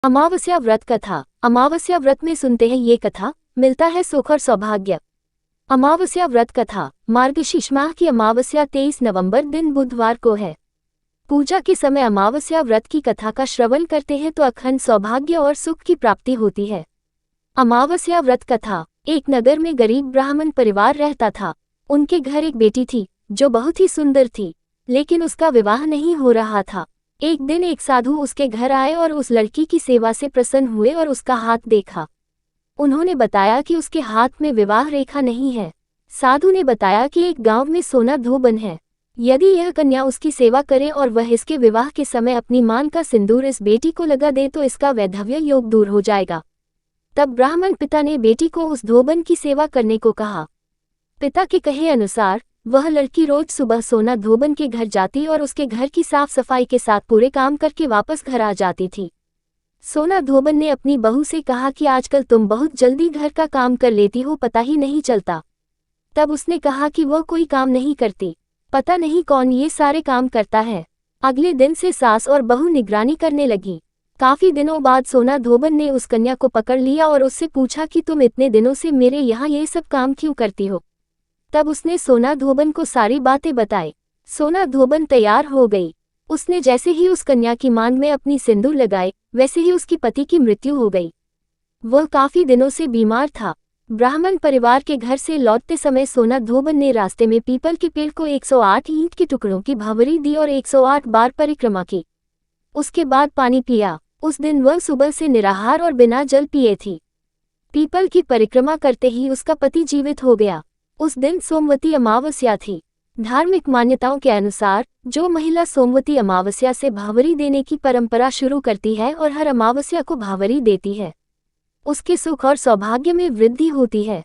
अमावस्या व्रत कथा। अमावस्या व्रत में सुनते हैं ये कथा, मिलता है सुख और सौभाग्य। अमावस्या व्रत कथा। मार्गशीर्ष माह की अमावस्या 23 नवंबर दिन बुधवार को है। पूजा के समय अमावस्या व्रत की कथा का श्रवण करते हैं तो अखंड सौभाग्य और सुख की प्राप्ति होती है। अमावस्या व्रत कथा। एक नगर में गरीब ब्राह्मण परिवार रहता था। उनके घर एक बेटी थी जो बहुत ही सुंदर थी, लेकिन उसका विवाह नहीं हो रहा था। एक दिन एक साधु उसके घर आए और उस लड़की की सेवा से प्रसन्न हुए और उसका हाथ देखा। उन्होंने बताया कि उसके हाथ में विवाह रेखा नहीं है। साधु ने बताया कि एक गांव में सोना धोबन है। यदि यह कन्या उसकी सेवा करे और वह इसके विवाह के समय अपनी मान का सिंदूर इस बेटी को लगा दे तो इसका वैधव्य योग दूर हो जाएगा। तब ब्राह्मण पिता ने बेटी को उस धोबन की सेवा करने को कहा। पिता के कहे अनुसार वह लड़की रोज सुबह सोना धोबन के घर जाती और उसके घर की साफ सफाई के साथ पूरे काम करके वापस घर आ जाती थी। सोना धोबन ने अपनी बहू से कहा कि आजकल तुम बहुत जल्दी घर का काम कर लेती हो, पता ही नहीं चलता। तब उसने कहा कि वह कोई काम नहीं करती, पता नहीं कौन ये सारे काम करता है। अगले दिन से सास और बहू निगरानी करने लगी। काफी दिनों बाद सोना धोबन ने उस कन्या को पकड़ लिया और उससे पूछा कि तुम इतने दिनों से मेरे यहाँ ये सब काम क्यों करती हो। तब उसने सोना धोबन को सारी बातें बताई। सोना धोबन तैयार हो गई। उसने जैसे ही उस कन्या की मांग में अपनी सिंदूर लगाए, वैसे ही उसकी पति की मृत्यु हो गई। वह काफी दिनों से बीमार था। ब्राह्मण परिवार के घर से लौटते समय सोना धोबन ने रास्ते में पीपल के पेड़ को 108 ईंट के टुकड़ों की भावरी दी और 108 बार परिक्रमा की। उसके बाद पानी पिया। उस दिन वह सुबह से निराहार और बिना जल पिए थी। पीपल की परिक्रमा करते ही उसका पति जीवित हो गया। उस दिन सोमवती अमावस्या थी। धार्मिक मान्यताओं के अनुसार जो महिला सोमवती अमावस्या से भावरी देने की परंपरा शुरू करती है और हर अमावस्या को भावरी देती है, उसके सुख और सौभाग्य में वृद्धि होती है।